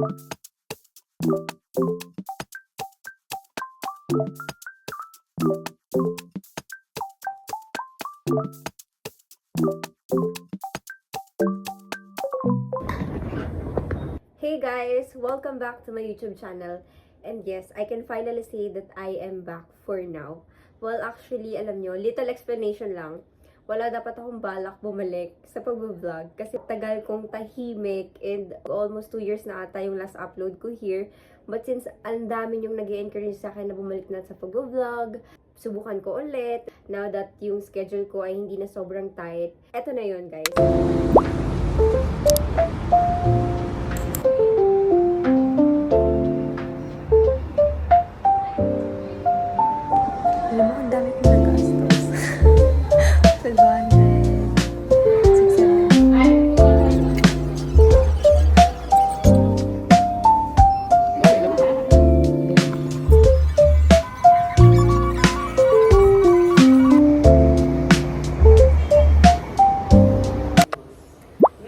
Hey guys! Welcome back to my YouTube channel. And yes, I can finally say that I am back for now. Well, actually, alam nyo, little explanation lang. Wala dapat akong balak bumalik sa pag-vlog kasi tagal kong tahimik and almost 2 years na ata yung last upload ko here. But since ang dami yung nag-encourage sa akin na bumalik na sa pag-vlog, subukan ko ulit. Now that yung schedule ko ay hindi na sobrang tight, eto na yun guys. Alam mo, ang dami kong nagastos. 500, 600.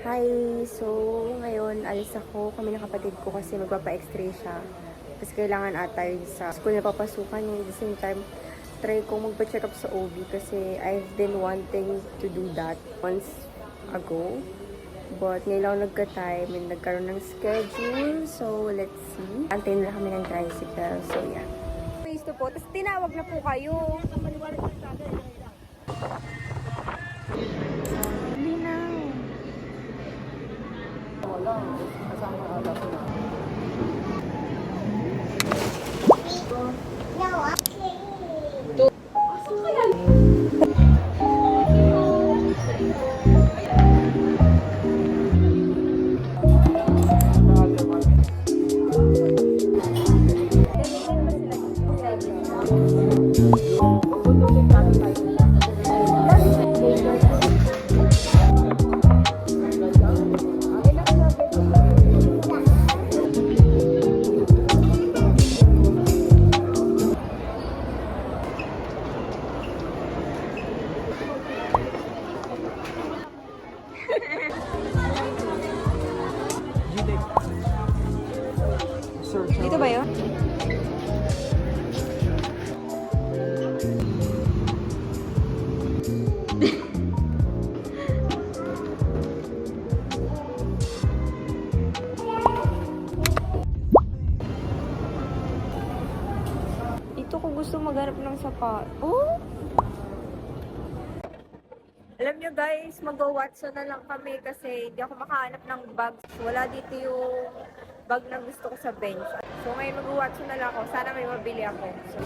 Hi! So, ngayon, alis ako kami ng kapatid ko kasi magpapa-extra siya. Kasi kailangan ata yun sa school na papasukan niya. At the same time, try kong magpa-check up sa OB kasi I've been wanting to do that once ago. But ngayon lang nagka-time and nagkaroon ng schedule. So, let's see. Antayin na kami ng tricycle. So, yeah. Gusto po. Tapos tinawag na po kayo. Hindi na. Wala. Kasama alas na. Dito ba yun? Dito ko gusto maghanap ng sapat. Oh! Alam nyo guys, mag-Watson na lang kami kasi hindi ako makahanap ng bags. Wala dito yung bag na gusto ko sa bench. So ngayon mag-Watson na lang ako. Sana may mabili ako. So,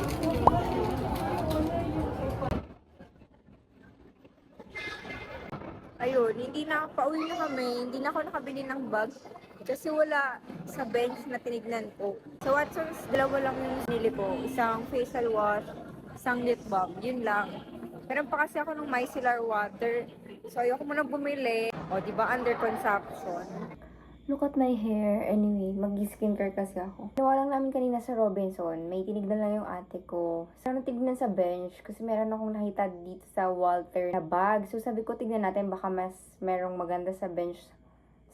ayun, hindi na pauwi na kami. Hindi na ako nakabili ng bag kasi wala sa bench na tinignan ko. Sa Watson's, dalawa lang yung sinili ko. Isang facial wash, isang lip balm. Yun lang. Meron pa kasi ako ng micellar water. So, ayoko muna bumili. O, diba, under consumption. Look at my hair. Anyway, mag-skincare kasi ako. Ginawa lang namin kanina sa Robinson. May tinignan lang yung ate ko. Sana tignan sa bench kasi meron akong nakita dito sa Walter na bag. So, sabi ko, tignan natin. Baka mas merong maganda sa bench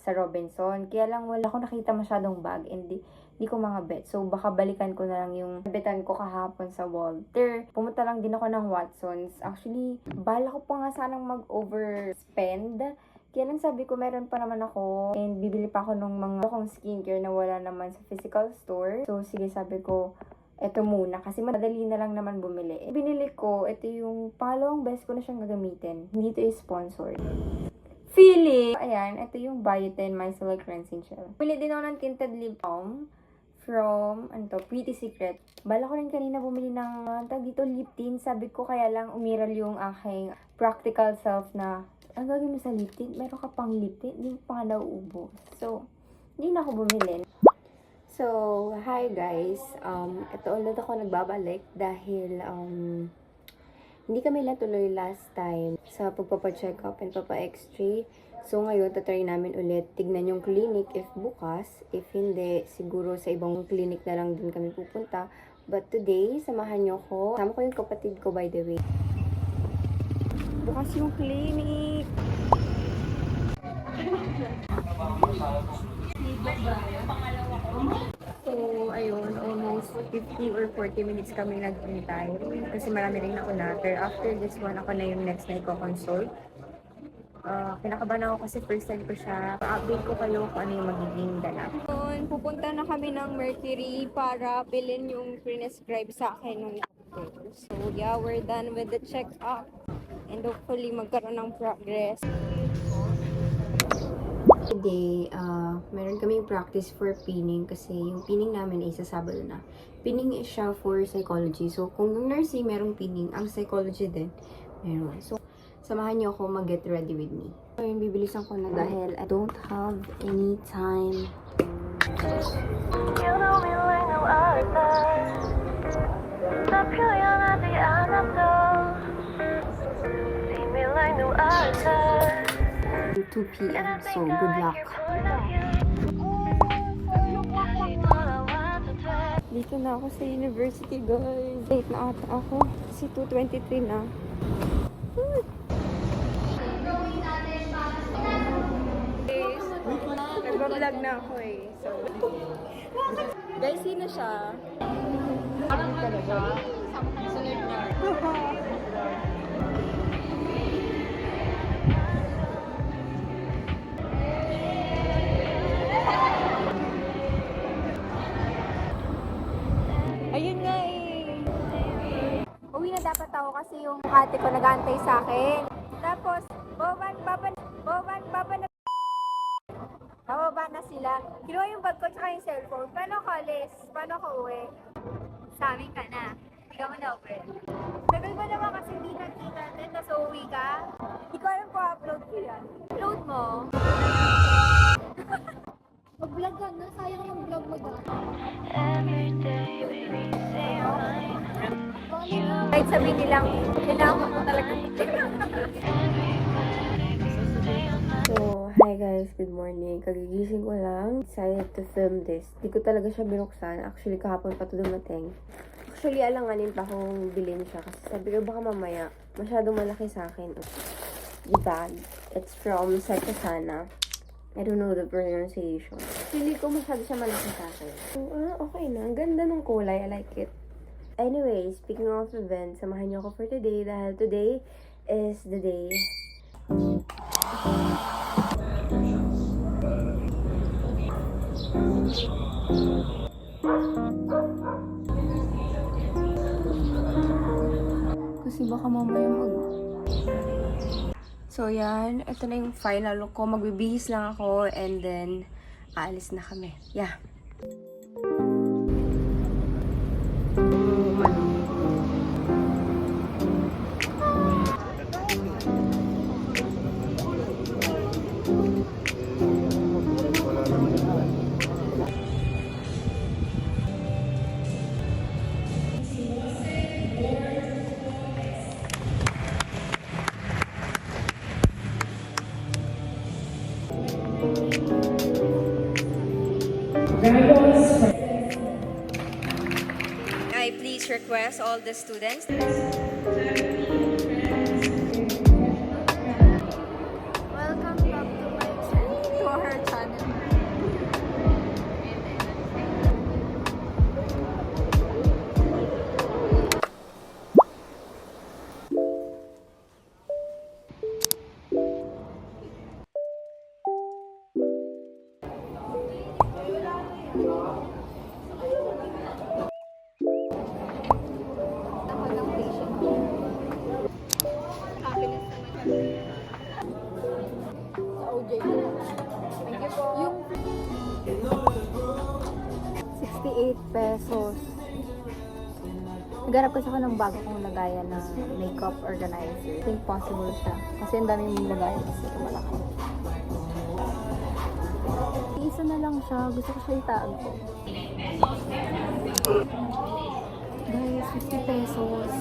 sa Robinson. Kaya lang wala akong nakita masyadong bag. And di ko mga bet. So, baka balikan ko na lang yung betan ko kahapon sa Walter. Pumunta lang din ako ng Watson's. Actually, bala ko pa nga sanang mag-overspend. Kaya lang sabi ko, meron pa naman ako. And bibili pa ako ng mga akong skincare na wala naman sa physical store. So, sige, sabi ko, eto muna. Kasi madali na lang naman bumili. Binili ko, ito yung pangalawang best ko na siyang gagamitin. Hindi ito is sponsored. Feeling! Ayan, ito yung Biotin Micellar Cleansing Gel. Bili din ako ng tinted lip balm from, Pretty Secret. Bala ko rin kanina bumili ng, dito lip tint. Sabi ko kaya lang umiral yung aking practical self na, ang gagawin mo sa lip tint? Meron ka pang lip tint? Hindi mo pa nga nauubos. So, hindi na ako bumili. So, hi guys. Ito ulit ako nagbabalik dahil, hindi kami tuloy last time sa pagpapa-check up and papa-x-ray. So, ngayon, tatry namin ulit. Tignan yung clinic if bukas. If hindi, siguro sa ibang clinic na lang din kami pupunta. But today, samahan nyo ko. Sama ko yung kapatid ko, by the way. Bukas yung clinic. Pangalawa ko. 50 or 40 minutes kami naghintay kasi marami rin nauna. Pero after this one, ako na yung next na i-consult. Kinakabahan ako kasi first time ko siya. Pa-update ko kayo kung ano yung magiging ganap. Pupunta na kami ng Mercury para bilhin yung prescribe sa akin ng doctor. So yeah, we're done with the check-up. And hopefully magkaroon ng progress. Today, meron kaming practice for pinning kasi yung pinning namin ay sa Sabado na. Pinning is siya for psychology. So, kung yung nursing merong pinning, ang psychology din meron. So, samahan niyo ako mag-get ready with me. So, yun, bibilisan ko na dahil I don't have any time. You know me like no other. 나 표현하지 않아도 See me like no other. 2 p.m. So, good luck. Dito na ako sa university, guys. Late na ata ako. Kasi 2:23 na. Nagbablog na ako eh. So, guys, sino siya? Parang ano siya? Something celebrity. Ayun nga eh. Uwi na dapat ako kasi yung ate ko nag-aantay sa akin. Tapos, bababa na sila. Kinuha yung bag ko tsaka yung cellphone. Paano ka alis? Paano ka uwi? Sa amin ka na. Ikaw mo na uwi. Tagal mo naman kasi hindi nakita natin. Tapos uwi ka. Hindi ko alam kung upload ko yan. Upload mo. Mag-vlog ka na. Sayang yung vlog mo daw. Every day, baby, say you're mine. Kahit sabihin nilang, kailangan mo talaga. So, hi guys, good morning. Kagigising ko lang. Decided to film this. Di ko talaga siya binuksan. Actually, kahapon pa ito dumating. Actually, alanganin pa kung bilhin siya. Kasi sabi ko, baka mamaya, masyadong malaki sa akin. The bag. It's from Sakasana. I don't know the pronunciation. Hindi ko masyado siya malaki sa akin. So, okay na. Ang ganda ng kulay. I like it. Anyway, speaking of events, samahan niyo ako for today dahil today is the day. Kasi baka mamaya So yan, ito na yung final look ko. Magbibihis lang ako and then aalis na kami. Yeah. I please request all the students. Welcome back to our channel. Yung 68 pesos. Naghanap kasi ako ng bago kong lagayan na makeup organizer. I think possible siya. Kasi ang dami mong lagayan kasi malaki. Isa na lang siya. Gusto ko siya itago. Guys, 50 pesos.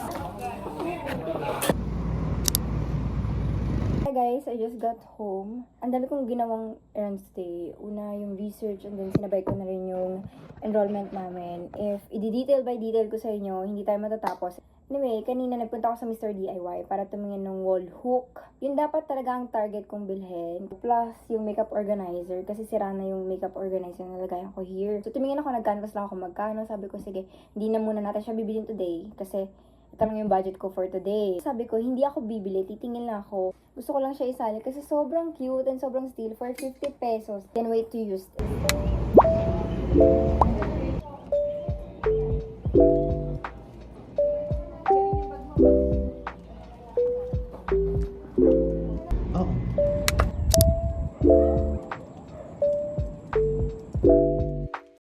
Hi guys, I just got home. Ang dami kong ginawang errands today. Una yung research and then sinabay ko na rin yung enrollment namin. If i-detail by detail ko sa inyo, hindi tayo matatapos. Anyway, kanina nagpunta ako sa Mr. DIY para tumingin ng wall hook. Yun dapat talaga ang target kong bilhin. Plus, yung makeup organizer. Kasi sira na yung makeup organizer na nalagayan ko here. So, tumingin ako, nag-canvas lang ako magkano. Sabi ko, sige, hindi na muna natin siya bibilin today. Kasi, ito lang yung budget ko for today. Sabi ko, hindi ako bibili, titingin lang ako. Gusto ko lang siya isali kasi sobrang cute and sobrang steal for 50 pesos. Can't wait to use this.